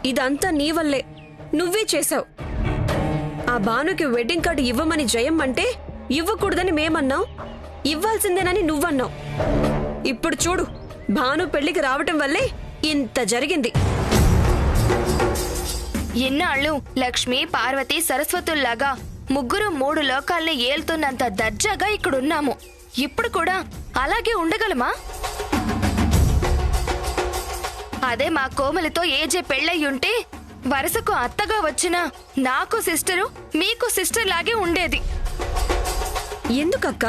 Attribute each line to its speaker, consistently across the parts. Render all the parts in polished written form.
Speaker 1: ఇదంతా నీ వల్లే, నువ్వే చేశావు. ఆ భానుకి వెడ్డింగ్ కార్డు ఇవ్వమని జయమ్మంటే ఇవ్వకూడదని మేమన్నావు, ఇవ్వాల్సిందేనని నువ్వన్నావు. ఇప్పుడు చూడు, భాను పెళ్లికి రావటం వల్లే ఇంత జరిగింది.
Speaker 2: ఇన్నాళ్ళు లక్ష్మి, పార్వతి, సరస్వతుల్లాగా ముగ్గురు 3 లోకాల్ని ఏలుతున్నంత దర్జాగా ఇక్కడున్నాము. ఇప్పుడు కూడా అలాగే ఉండగలమా? అదే మా కోమలితో ఏజే పెళ్ళయ్యుంటే వరుసకు అత్తగా వచ్చిన నాకు సిస్టరు, మీకు సిస్టర్ లాగే ఉండేది.
Speaker 1: ఎందుకక్క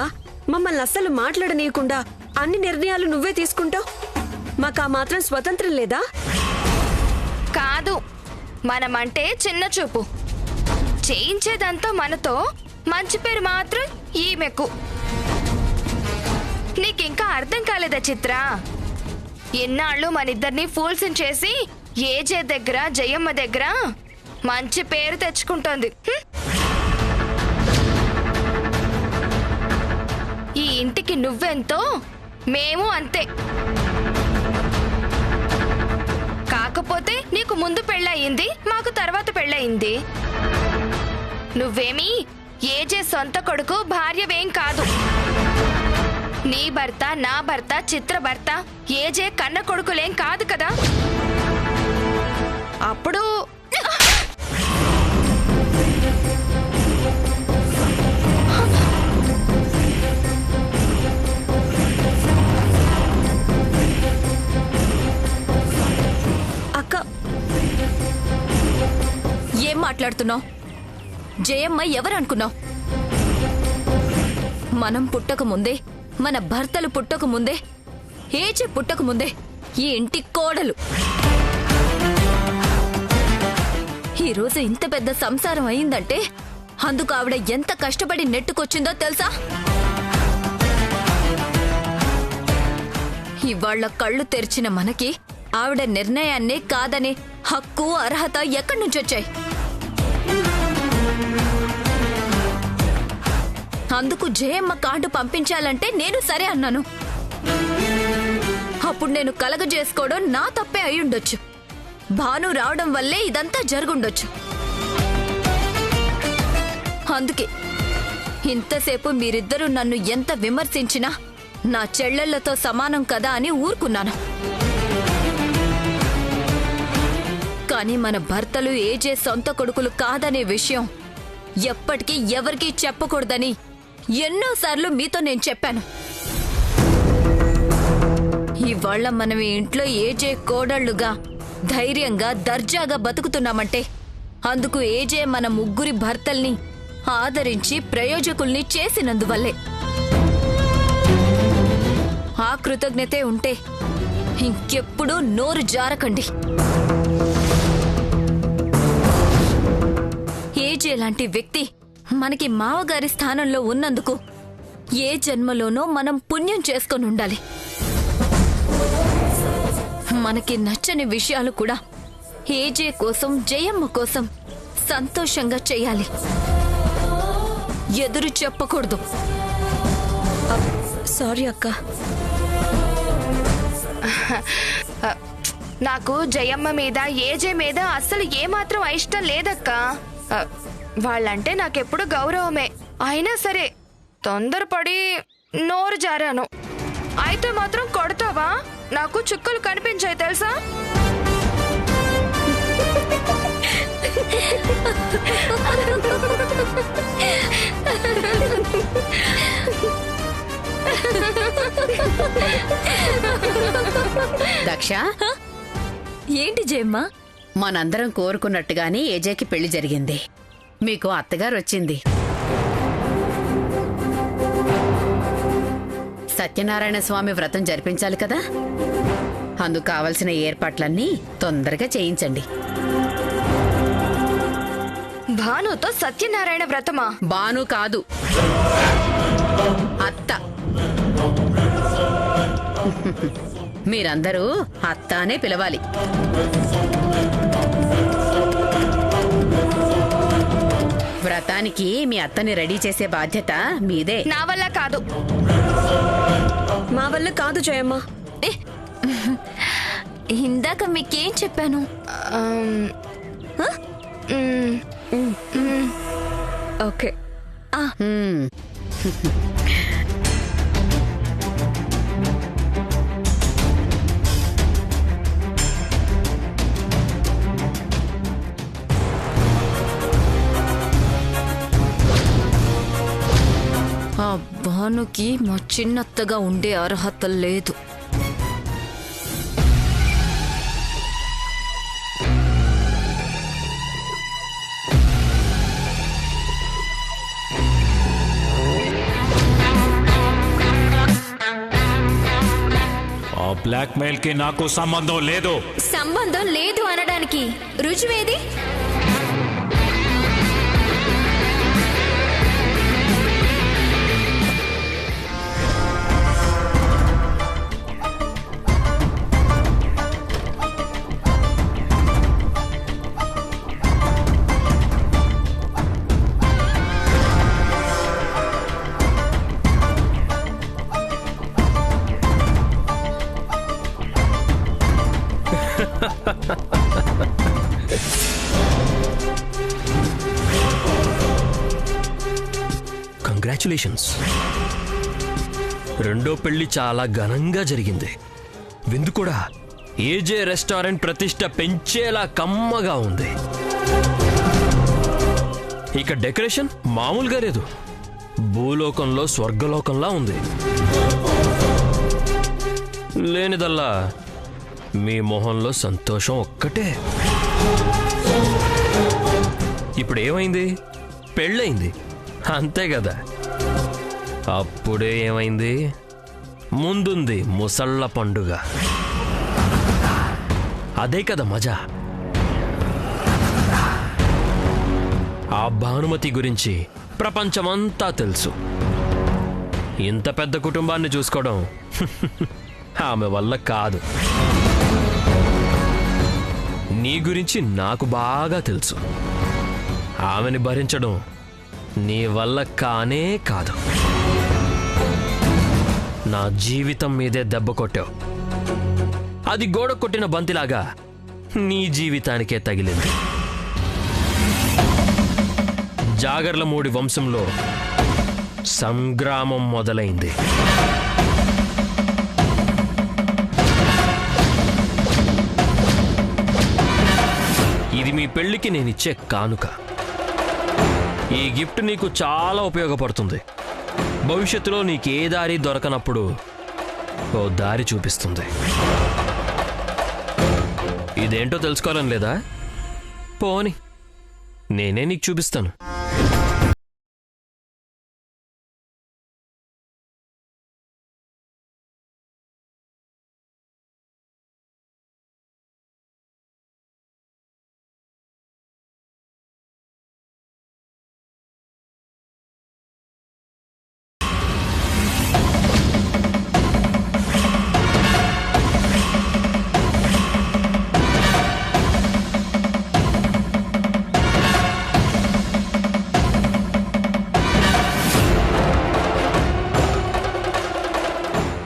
Speaker 1: మమ్మల్ని అస్సలు మాట్లాడనీయకుండా అన్ని నిర్ణయాలు నువ్వే తీసుకుంటావు? మాకా మాత్రం స్వతంత్రం లేదా?
Speaker 2: కాదు, మనమంటే చిన్న చూపు. చేయించేదంతా మనతో, మంచి పేరు మాత్రం ఈమెకు. నీకింకా అర్థం కాలేదా చిత్ర? ఎన్నాళ్ళు మనిద్దరిని ఫూల్స్ చేసి ఏజే దగ్గర, జయమ్మ దగ్గర మంచి పేరు తెచ్చుకుంటోంది. ఈ ఇంటికి నువ్వెంతో మేము అంతే. కాకపోతే నీకు ముందు పెళ్ళయింది, మాకు తర్వాత పెళ్ళయింది. నువ్వేమీ ఏజే సొంత కొడుకు, భార్యవేం కాదు. నీ భర్త, నా భర్త, చిత్ర భర్త ఏజే కన్న కొడుకులేం కాదు కదా. అప్పుడు
Speaker 1: అక్క,
Speaker 3: ఏం మాట్లాడుతున్నావు? జయమ్మ ఎవరనుకున్నావు? మనం పుట్టక ముందే, మన భర్తలు పుట్టక ముందే, ఏజే పుట్టక ముందే ఈ ఇంటి కోడలు. ఈరోజు ఇంత పెద్ద సంసారం అయిందంటే అందుకు ఆవిడ ఎంత కష్టపడి నెట్టుకొచ్చిందో తెలుసా? ఇవాళ్ల కళ్ళు తెరిచిన మనకి ఆవిడ నిర్ణయాన్నే కాదనే హక్కు, అర్హత ఎక్కడి నుంచొచ్చాయి? అందుకు జయమ్మ కార్డు పంపించాలంటే నేను సరే అన్నాను. అప్పుడు నేను కలగజేసుకోవడం నా తప్పే అయ్యుండొచ్చు. భాను రావడం వల్లే ఇదంతా జరుగుండొచ్చు. అందుకే ఇంతసేపు మీరిద్దరూ నన్ను ఎంత విమర్శించినా నా చెల్లెళ్లతో సమానం కదా అని ఊరుకున్నాను. కానీ మన భర్తలు ఏజే సొంత కొడుకులు కాదనే విషయం ఎప్పటికీ ఎవరికీ చెప్పకూడదని ఎన్నోసార్లు మీతో నేను చెప్పాను. ఇవాళ మనం ఈ ఇంట్లో ఏజే కోడళ్లుగా ధైర్యంగా, దర్జాగా బతుకుతున్నామంటే అందుకు ఏజే మన ముగ్గురి భర్తల్ని ఆదరించి ప్రయోజకుల్ని చేసినందువల్లే. ఆ కృతజ్ఞతే ఉంటే ఇంకెప్పుడూ నోరు జారకండి. ఏజే లాంటి వ్యక్తి మనకి మావగారి స్థానంలో ఉన్నందుకు ఏ జన్మలోనో మనం పుణ్యం చేసుకొని ఉండాలి. మనకి నచ్చని విషయాలు కూడా ఏజే కోసం, జయమ్మ కోసం సంతోషంగా చేయాలి. ఎదురు చెప్పకూడదు.
Speaker 1: సారీ అక్క.
Speaker 2: నాకు జయమ్మ మీద, ఏజే మీద అస్సలు ఏమాత్రం ఇష్టం లేదక్కా. వాళ్ళంటే నాకెప్పుడు గౌరవమే. అయినా సరే తొందరపడి నోరు జారాను. అయితే మాత్రం కొడతావా? నాకు చుక్కలు కనిపించాయి తెలుసా?
Speaker 4: దక్ష,
Speaker 3: ఏంటి జయమ్మ?
Speaker 4: మనందరం కోరుకున్నట్టుగానే ఏజేకి పెళ్లి జరిగింది. మీకు అత్తగారు వచ్చింది. సత్యనారాయణ స్వామి వ్రతం జరిపించాలి కదా, అందుకు కావలసిన ఏర్పాట్లన్నీ తొందరగా చేయించండి.
Speaker 2: భానుతో సత్యనారాయణ వ్రతమా?
Speaker 4: భాను కాదు, అత్త. మీరందరూ అత్త అనే పిలవాలి. వ్రతానికి మీ అత్తని రెడీ చేసే బాధ్యత మీదే.
Speaker 2: నా వల్ల కాదు.
Speaker 1: మా వల్ల కాదు జయమ్మ.
Speaker 3: ఇందాక మీకేం చెప్పాను?
Speaker 1: ఓకే.
Speaker 3: ఆ భానుకి మా చిన్నత్తగా ఉండే అర్హత లేదు.
Speaker 5: ఆ బ్లాక్ మెయిల్ కి నాకు సంబంధం లేదు.
Speaker 3: సంబంధం లేదు అనడానికి రుజువేది?
Speaker 6: కంగ్రాచులేషన్స్. రెండో పెళ్లి చాలా ఘనంగా జరిగింది. విందు కూడా ఏజే రెస్టారెంట్ ప్రతిష్ట పెంచేలా కమ్మగా ఉంది. ఇక డెకరేషన్ మామూలుగా లేదు, భూలోకంలో స్వర్గలోకంలా ఉంది. లేనిదల్లా మీ మొహంలో సంతోషం ఒక్కటే. ఇప్పుడు ఏమైంది? పెళ్ళయింది అంతే కదా. అప్పుడే ఏమైంది? ముందుంది ముసళ్ళ పండుగ. అదే కదా మజా. ఆ భానుమతి గురించి ప్రపంచమంతా తెలుసు. ఇంత పెద్ద కుటుంబాన్ని చూసుకోవడం ఆమె వల్ల కాదు. నీ గురించి నాకు బాగా తెలుసు. ఆమెని భరించడం నీ వల్ల కానే కాదు. నా జీవితం మీదే దెబ్బ కొట్టావు. అది గోడ కొట్టిన బంతిలాగా నీ జీవితానికే తగిలింది. జాగర్లమూడి వంశంలో సంగ్రామం మొదలైంది. ఇది మీ పెళ్లికి నేనిచ్చే కానుక. ఈ గిఫ్ట్ నీకు చాలా ఉపయోగపడుతుంది. భవిష్యత్తులో నీకే దారి దొరకనప్పుడు ఓ దారి చూపిస్తుంది. ఇదేంటో తెలుసుకోవాలని లేదా? పోని నేనే నీకు చూపిస్తాను.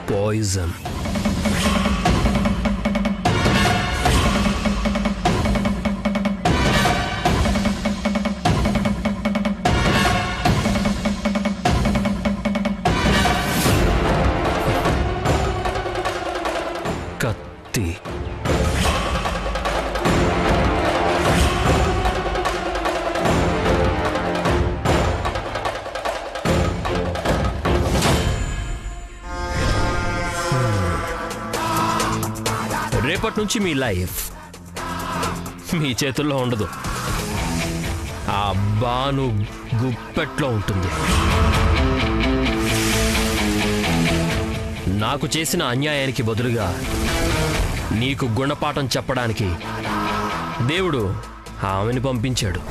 Speaker 6: Poison. కత్తి. రేపటి నుంచి మీ లైఫ్ మీ చేతుల్లో ఉండదు. ఆ భాను గుప్పెట్లో ఉంటుంది. నాకు చేసిన అన్యాయానికి బదులుగా నీకు గుణపాఠం చెప్పడానికి దేవుడు ఆమెను పంపించాడు.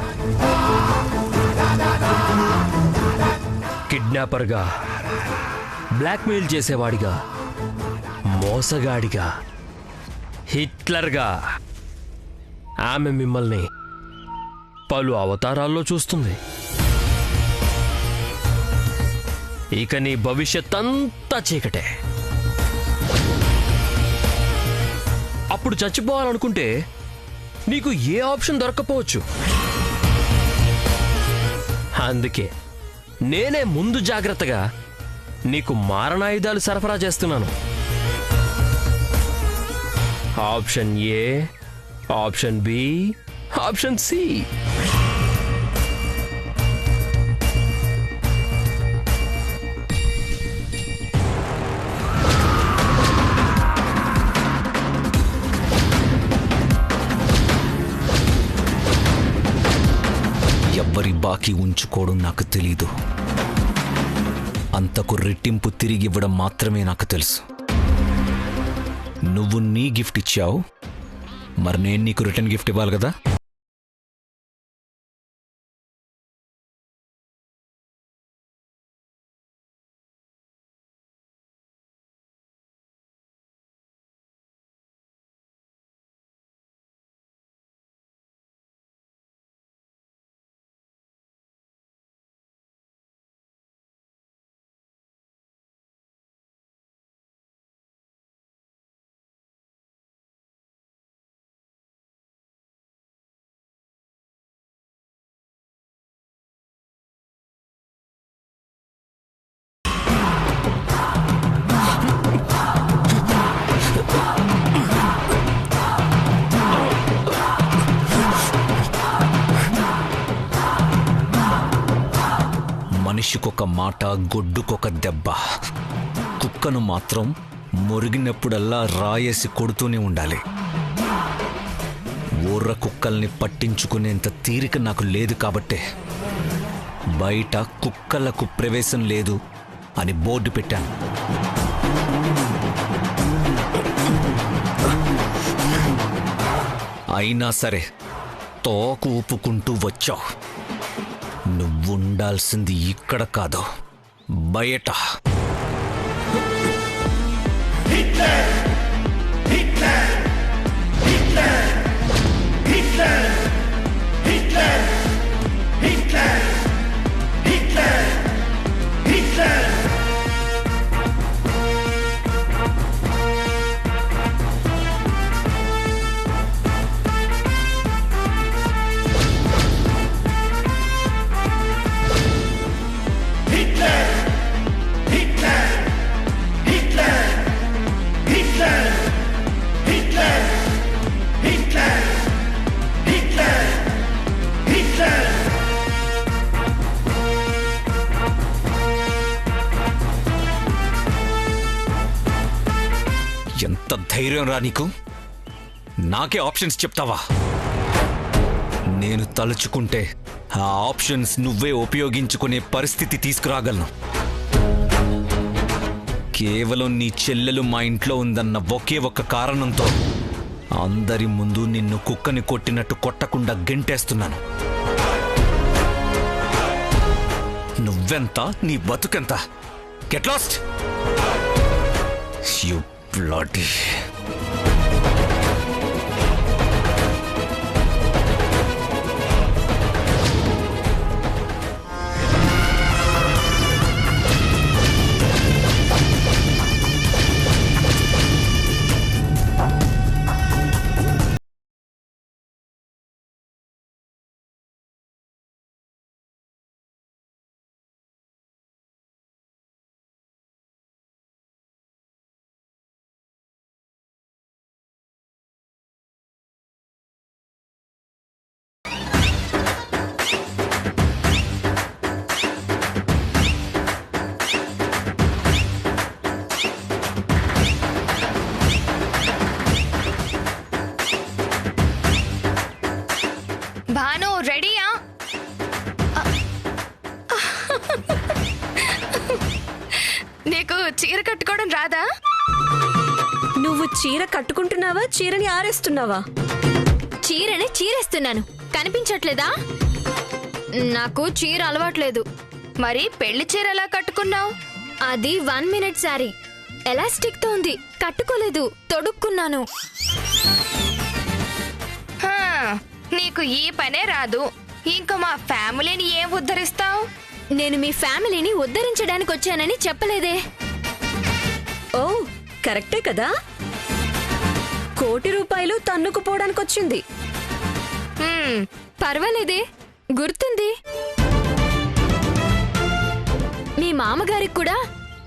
Speaker 6: కిడ్నాపర్గా, బ్లాక్మెయిల్ చేసేవాడిగా, మోసగాడిగా, హిట్లర్గా ఆమె మిమ్మల్ని పలు అవతారాల్లో చూస్తుంది. ఇక నీ భవిష్యత్ అంతా చీకటే. ఇప్పుడు చచ్చిపోవాలనుకుంటే నీకు ఏ ఆప్షన్ దొరక్కపోవచ్చు. అందుకే నేనే ముందు జాగ్రత్తగా నీకు మారణాయుధాలు సరఫరా చేస్తున్నాను. Option A, option B, option C.
Speaker 7: ఎవ్వరి బాకీ ఉంచుకోవడం నాకు తెలీదు. అంతకు రెట్టింపు తిరిగి ఇవ్వడం మాత్రమే నాకు తెలుసు. నువ్వు నీ గిఫ్ట్ ఇచ్చావు, మరి నేను నీకు రిటర్న్ గిఫ్ట్ ఇవ్వాలి కదా. మనిషికొక మాట, గొడ్డుకొక దెబ్బ. కుక్కను మాత్రం మురిగినప్పుడల్లా రాయేసి కొడుతూనే ఉండాలి. ఊర్ర కుక్కల్ని పట్టించుకునేంత తీరిక నాకు లేదు కాబట్టే బయట కుక్కలకు ప్రవేశం లేదు అని బోర్డు పెట్టాను. అయినా సరే తోకు ఊపుకుంటూ వచ్చావు. నువ్వుండాల్సింది ఇక్కడ కాదు, బయట. ఎంత ధైర్యం రా నీకు? నాకే ఆప్షన్స్ చెప్తావా? నేను తలుచుకుంటే ఆ ఆప్షన్స్ నువ్వే ఉపయోగించుకునే పరిస్థితి తీసుకురాగలను. కేవలం నీ చెల్లెలు మా ఇంట్లో ఉందన్న ఒకే ఒక్క కారణంతో అందరి ముందు నిన్ను కుక్కని కొట్టినట్టు కొట్టకుండా గెంటేస్తున్నాను. నువ్వెంత, నీ బతుకెంత? Get lost you bloody.
Speaker 2: Bhanu రెడీయా? నీకు చీర కట్టుకోవడం రాదా?
Speaker 1: నువ్వు చీర కట్టుకుంటున్నావా, చీరని ఆరేస్తున్నావా?
Speaker 3: చీరని చీరేస్తున్నాను, కనిపించట్లేదా? నాకు చీర అలవాట్లేదు.
Speaker 2: మరి పెళ్లి చీర ఎలా కట్టుకున్నావు?
Speaker 3: అది 1 మినిట్ సారీ, ఎలాస్టిక్ తో ఉంది, కట్టుకోలేదు, తొడుక్కున్నాను.
Speaker 2: నీకు ఈ పనే రాదు, ఇంకా మా ఫ్యామిలీని ఏం ఉద్ధరిస్తావు?
Speaker 3: నేను మీ ఫ్యామిలీని ఉద్ధరించడానికి వచ్చానని చెప్పలేదే.
Speaker 1: ఓ కరెక్టే కదా. రూపాయలు తన్నుకుపోవడానికొచ్చింది.
Speaker 3: పర్వాలేదే, గుర్తుంది. మీ మామగారికి కూడా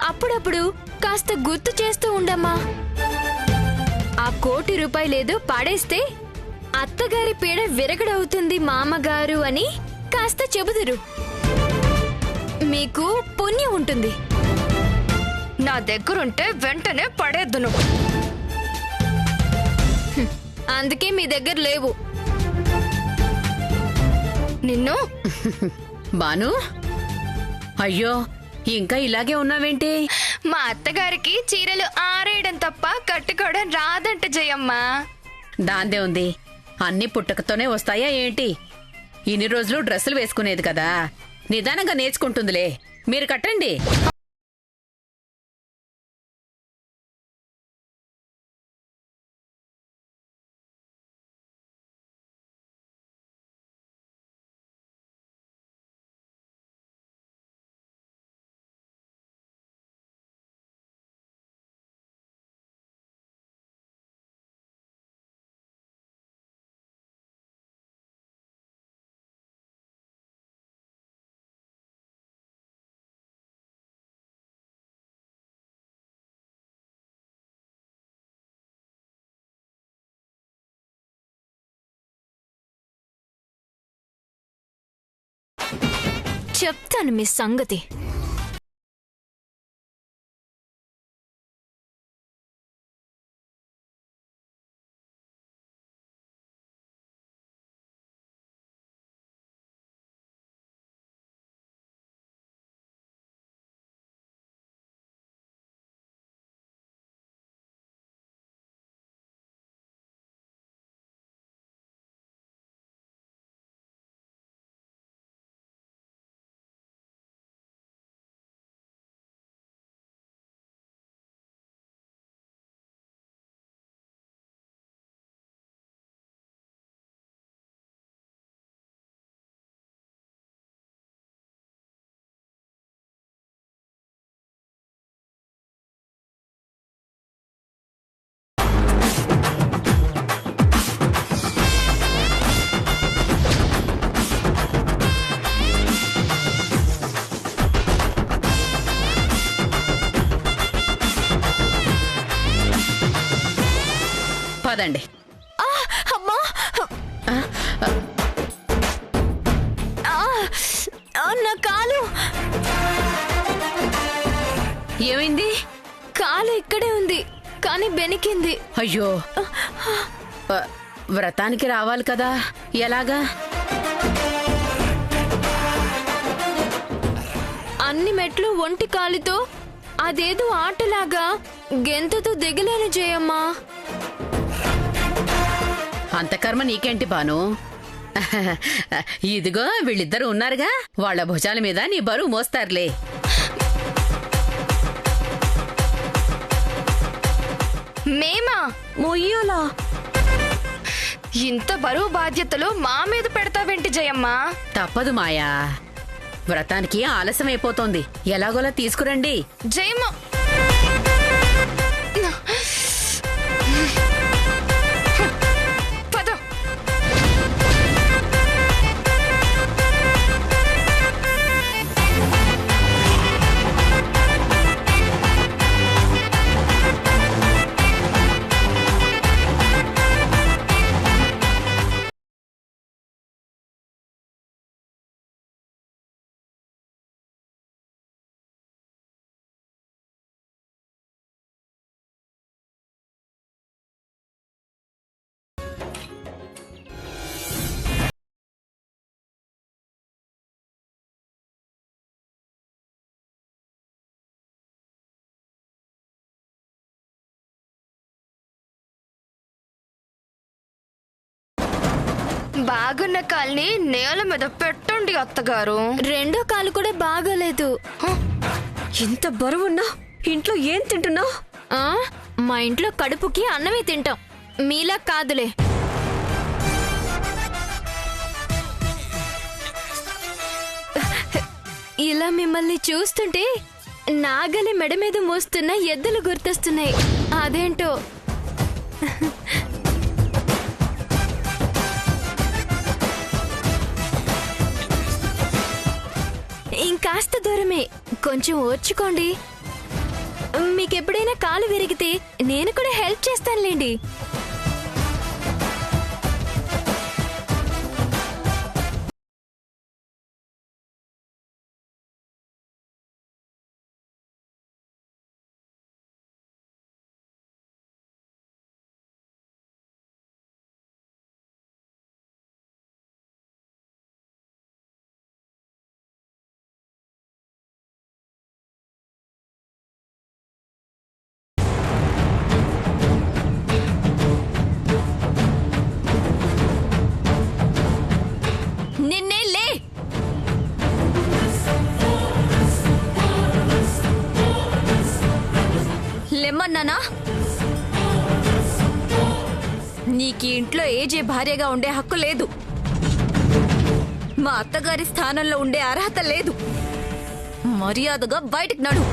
Speaker 3: అప్పుడప్పుడు కాస్త గుర్తు చేస్తూ ఉండమ్మా. ఆ 1 రూపాయలేదో పాడేస్తే అత్తగారి పీడ విరగడవుతుంది మామగారు అని కాస్త చెబుదురు. మీకు పుణ్యం ఉంటుంది.
Speaker 2: నా దగ్గరుంటే వెంటనే పడేద్దును.
Speaker 3: అందుకే మీ దగ్గర లేవు.
Speaker 2: నిన్ను
Speaker 4: బాను, అయ్యో ఇంకా ఇలాగే ఉన్నావేంటి?
Speaker 2: మా అత్తగారికి చీరలు ఆరేయడం తప్ప కట్టుకోవడం రాదంట జయమ్మ.
Speaker 4: దాందే ఉంది, అన్ని పుట్టకతోనే వస్తాయా ఏంటి? ఇన్ని రోజులు డ్రెస్సులు వేసుకునేది కదా, నిదానంగా నేర్చుకుంటుందిలే. మీరు కట్టండి.
Speaker 3: చెప్తాను మీ సంగతి.
Speaker 4: పదండి.
Speaker 3: అమ్మా, నా కాలు.
Speaker 4: ఏమైంది?
Speaker 3: కాలు ఇక్కడే ఉంది, కానీ బెనికింది.
Speaker 4: అయ్యో, వ్రతానికి రావాలి కదా, ఎలాగా?
Speaker 3: అన్ని మెట్లు ఒంటి కాలితో అదేదో ఆటలాగా గెంతుతూ దిగలేను జయమ్మా.
Speaker 4: అంత కర్మ నీకేంటి బాను? ఇదిగో వీళ్ళిద్దరూ ఉన్నారుగా, వాళ్ళ భుజాల మీద నీ బరువు మోస్తారులే.
Speaker 2: మేమా
Speaker 1: మొయ్యోలా?
Speaker 2: ఇంత బరువు బాధ్యతలు మా మీద పెడతావేంటి జయమ్మ?
Speaker 4: తప్పదు మాయా, వ్రతానికి ఆలస్యమైపోతోంది. ఎలాగోలా తీసుకురండి.
Speaker 2: జయమ్మ, పద. బాగున్న కాల్ని నేల మీద పెట్టండి అత్తగారు.
Speaker 3: రెండో కాలు కూడా బాగోలేదు.
Speaker 1: ఇంత బరువున్నా ఇంట్లో ఏం తింటున్నావు?
Speaker 3: మా ఇంట్లో కడుపుకి అన్నమే తింటాం, మీలా కాదులే. ఇలా మిమ్మల్ని చూస్తుంటే నాగలి మెడ మీద మోస్తున్న ఎద్దులు గుర్తొస్తున్నాయి. అదేంటో.
Speaker 2: కొంచెం ఓర్చుకోండి. మీకెప్పుడైనా కాలు విరిగితే నేను కూడా హెల్ప్ చేస్తానులేండి.
Speaker 3: నిన్నే లే. లెమ్మన్నానా? నీకు ఇంట్లో ఏజే భార్యగా ఉండే హక్కు లేదు. మా అత్తగారి స్థానంలో ఉండే అర్హత లేదు. మర్యాదగా బయటికి నడు.